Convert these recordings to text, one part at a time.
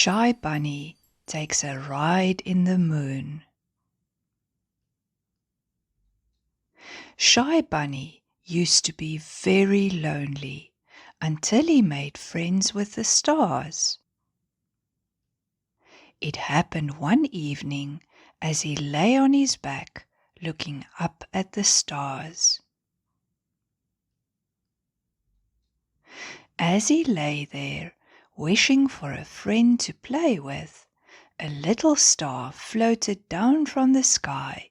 Shy Bunny takes a ride in the moon. Shy Bunny used to be very lonely until he made friends with the stars. It happened one evening as he lay on his back looking up at the stars. As he lay there, wishing for a friend to play with, a little star floated down from the sky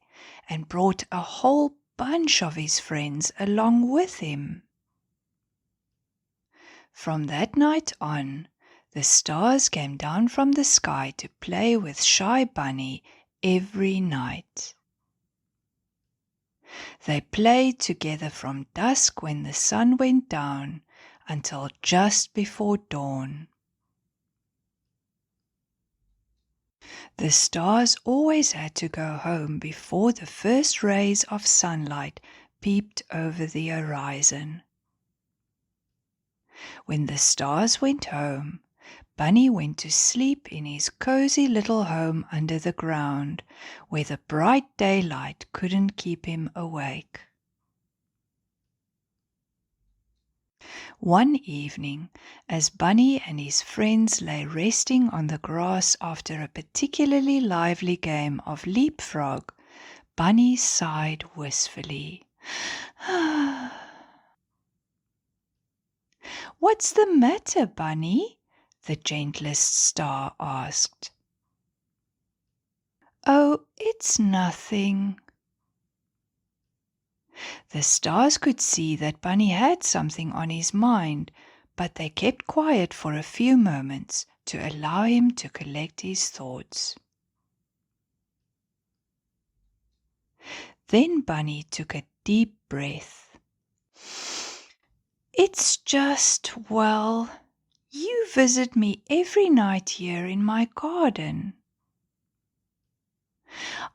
and brought a whole bunch of his friends along with him. From that night on, the stars came down from the sky to play with Shy Bunny every night. They played together from dusk when the sun went down until just before dawn. The stars always had to go home before the first rays of sunlight peeped over the horizon. When the stars went home, Bunny went to sleep in his cozy little home under the ground, where the bright daylight couldn't keep him awake. One evening, as Bunny and his friends lay resting on the grass after a particularly lively game of leapfrog, Bunny sighed wistfully. "What's the matter, Bunny?" the gentlest star asked. "Oh, it's nothing." The stars could see that Bunny had something on his mind, but they kept quiet for a few moments to allow him to collect his thoughts. Then Bunny took a deep breath. "It's just, well, you visit me every night here in my garden.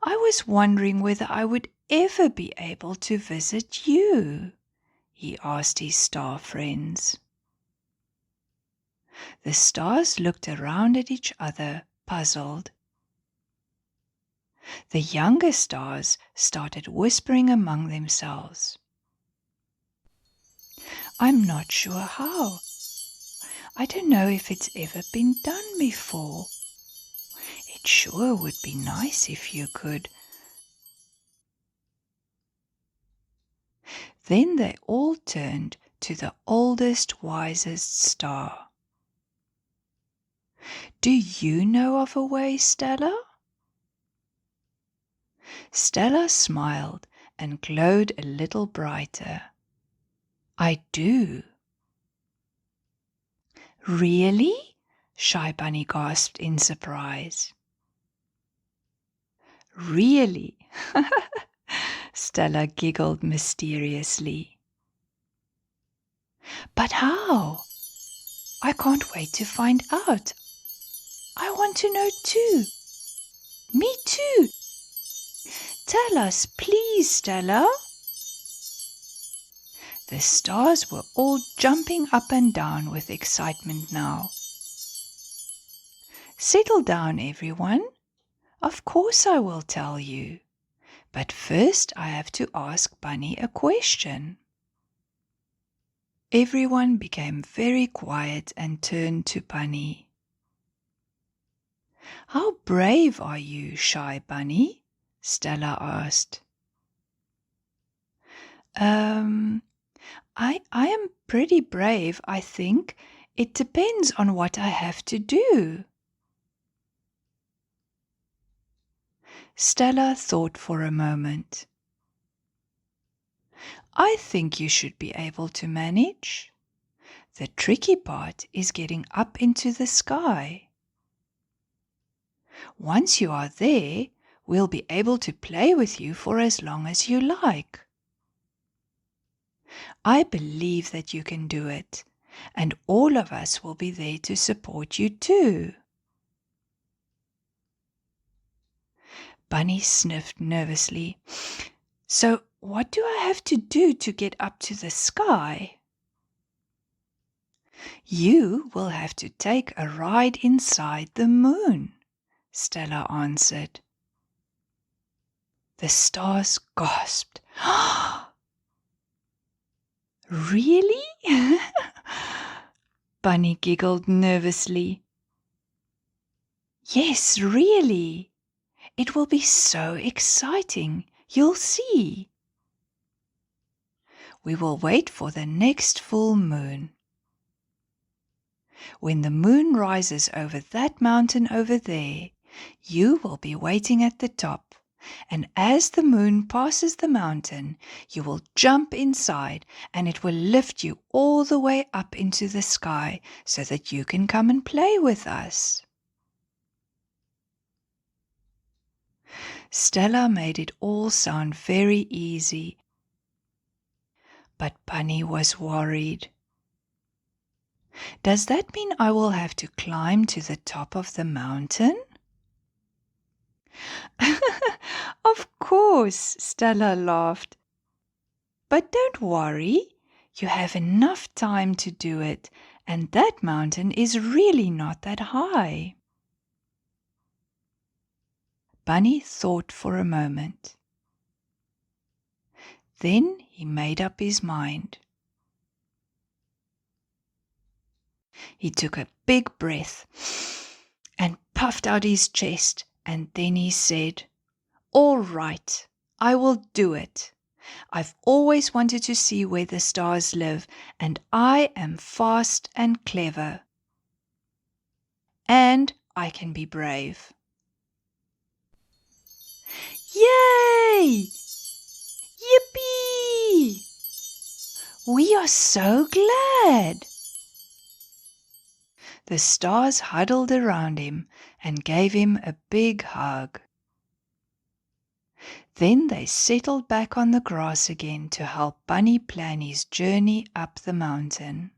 I was wondering whether I would ever be able to visit you," he asked his star friends. The stars looked around at each other, puzzled. The younger stars started whispering among themselves. "I'm not sure how. I don't know if it's ever been done before. It sure would be nice if you could." Then they all turned to the oldest, wisest star. "Do you know of a way, Stella?" Stella smiled and glowed a little brighter. "I do." "Really?" Shy Bunny gasped in surprise. "Really?" Stella giggled mysteriously. "But how? I can't wait to find out. I want to know too." "Me too. Tell us, please, Stella." The stars were all jumping up and down with excitement now. "Settle down, everyone. Of course I will tell you. But first I have to ask Bunny a question." Everyone became very quiet and turned to Bunny. "How brave are you, Shy Bunny?" Stella asked. I am pretty brave, I think. It depends on what I have to do." Stella thought for a moment. "I think you should be able to manage. The tricky part is getting up into the sky. Once you are there, we'll be able to play with you for as long as you like. I believe that you can do it, and all of us will be there to support you too." Bunny sniffed nervously. "So what do I have to do to get up to the sky?" You will have to take a ride inside the moon, Stella answered. The stars gasped. Really? Bunny giggled nervously. Yes, really. It will be so exciting. You'll see. We will wait for the next full moon. When the moon rises over that mountain over there, you will be waiting at the top. And as the moon passes the mountain, you will jump inside and it will lift you all the way up into the sky so that you can come and play with us. Stella made it all sound very easy, but Bunny was worried. Does that mean I will have to climb to the top of the mountain? Of course, Stella laughed. But don't worry, you have enough time to do it, and that mountain is really not that high. Bunny thought for a moment. Then he made up his mind. He took a big breath and puffed out his chest, and then he said, "All right, I will do it. I've always wanted to see where the stars live, and I am fast and clever. And I can be brave." Yay! Yippee! We are so glad. The stars huddled around him and gave him a big hug. Then they settled back on the grass again to help Bunny plan his journey up the mountain.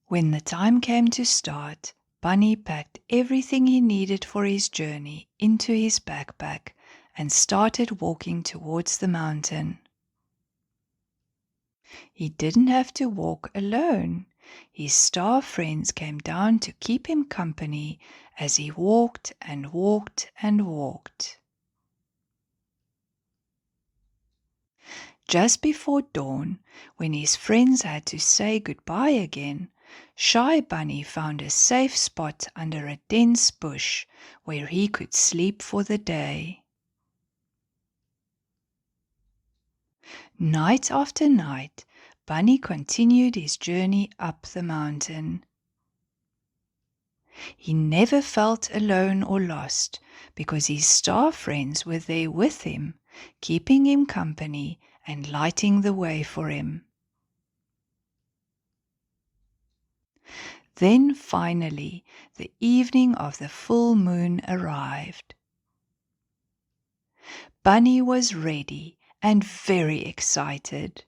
When the time came to start, Bunny packed everything he needed for his journey into his backpack and started walking towards the mountain. He didn't have to walk alone. His star friends came down to keep him company as he walked and walked and walked. Just before dawn, when his friends had to say goodbye again, Shy Bunny found a safe spot under a dense bush where he could sleep for the day. Night after night, Bunny continued his journey up the mountain. He never felt alone or lost because his star friends were there with him, keeping him company and lighting the way for him. Then finally, the evening of the full moon arrived. Bunny was ready and very excited.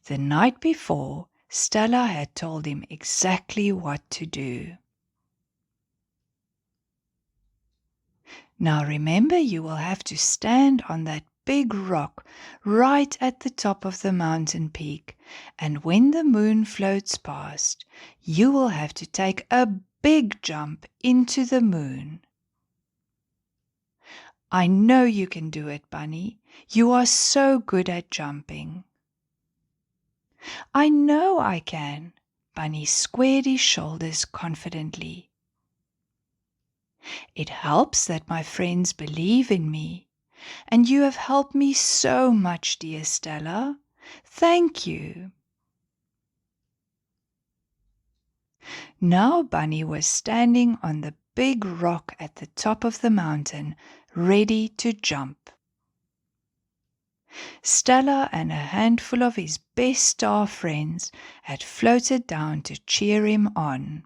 The night before, Stella had told him exactly what to do. Now remember, you will have to stand on that big rock right at the top of the mountain peak, and when the moon floats past, you will have to take a big jump into the moon. I know you can do it, Bunny. You are so good at jumping. I know I can. Bunny squared his shoulders confidently. It helps that my friends believe in me, and you have helped me so much, dear Stella. Thank you. Now Bunny was standing on the big rock at the top of the mountain, ready to jump. Stella and a handful of his best star friends had floated down to cheer him on.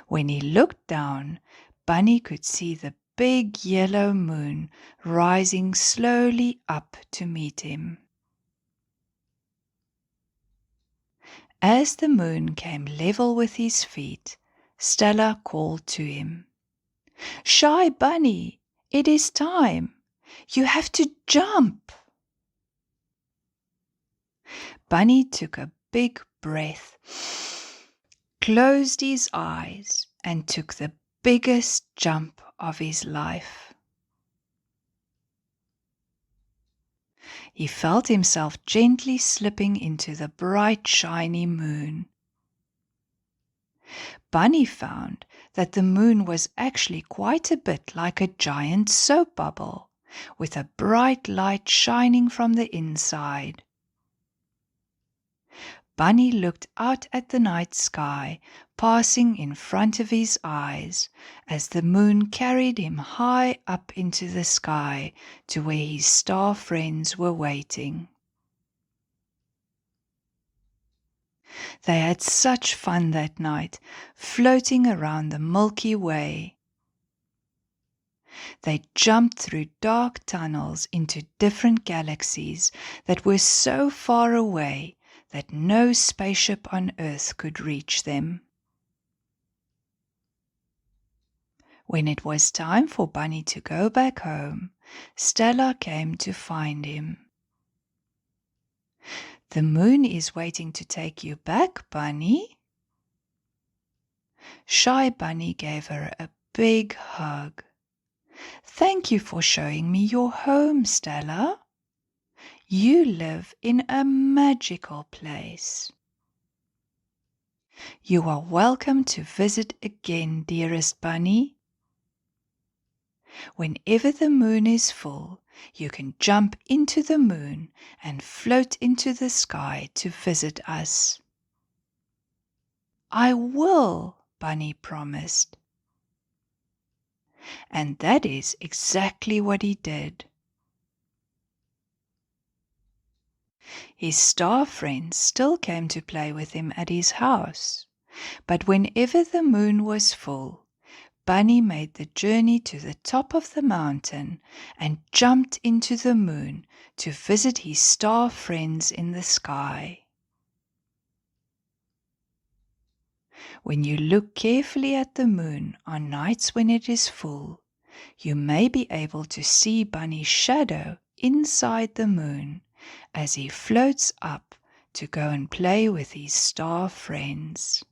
When he looked down, Bunny could see the big yellow moon rising slowly up to meet him. As the moon came level with his feet, Stella called to him, "Shy Bunny, it is time. You have to jump." Bunny took a big breath, closed his eyes, and took the biggest jump of his life. He felt himself gently slipping into the bright, shiny moon. Bunny found that the moon was actually quite a bit like a giant soap bubble, with a bright light shining from the inside. Bunny looked out at the night sky, passing in front of his eyes, as the moon carried him high up into the sky to where his star friends were waiting. They had such fun that night, floating around the Milky Way. They jumped through dark tunnels into different galaxies that were so far away that no spaceship on Earth could reach them. When it was time for Bunny to go back home, Stella came to find him. "The moon is waiting to take you back, Bunny." Shy Bunny gave her a big hug. "Thank you for showing me your home, Stella. You live in a magical place." "You are welcome to visit again, dearest Bunny. Whenever the moon is full, you can jump into the moon and float into the sky to visit us." "I will," Bunny promised. And that is exactly what he did. His star friends still came to play with him at his house, but whenever the moon was full, Bunny made the journey to the top of the mountain and jumped into the moon to visit his star friends in the sky. When you look carefully at the moon on nights when it is full, you may be able to see Bunny's shadow inside the moon as he floats up to go and play with his star friends.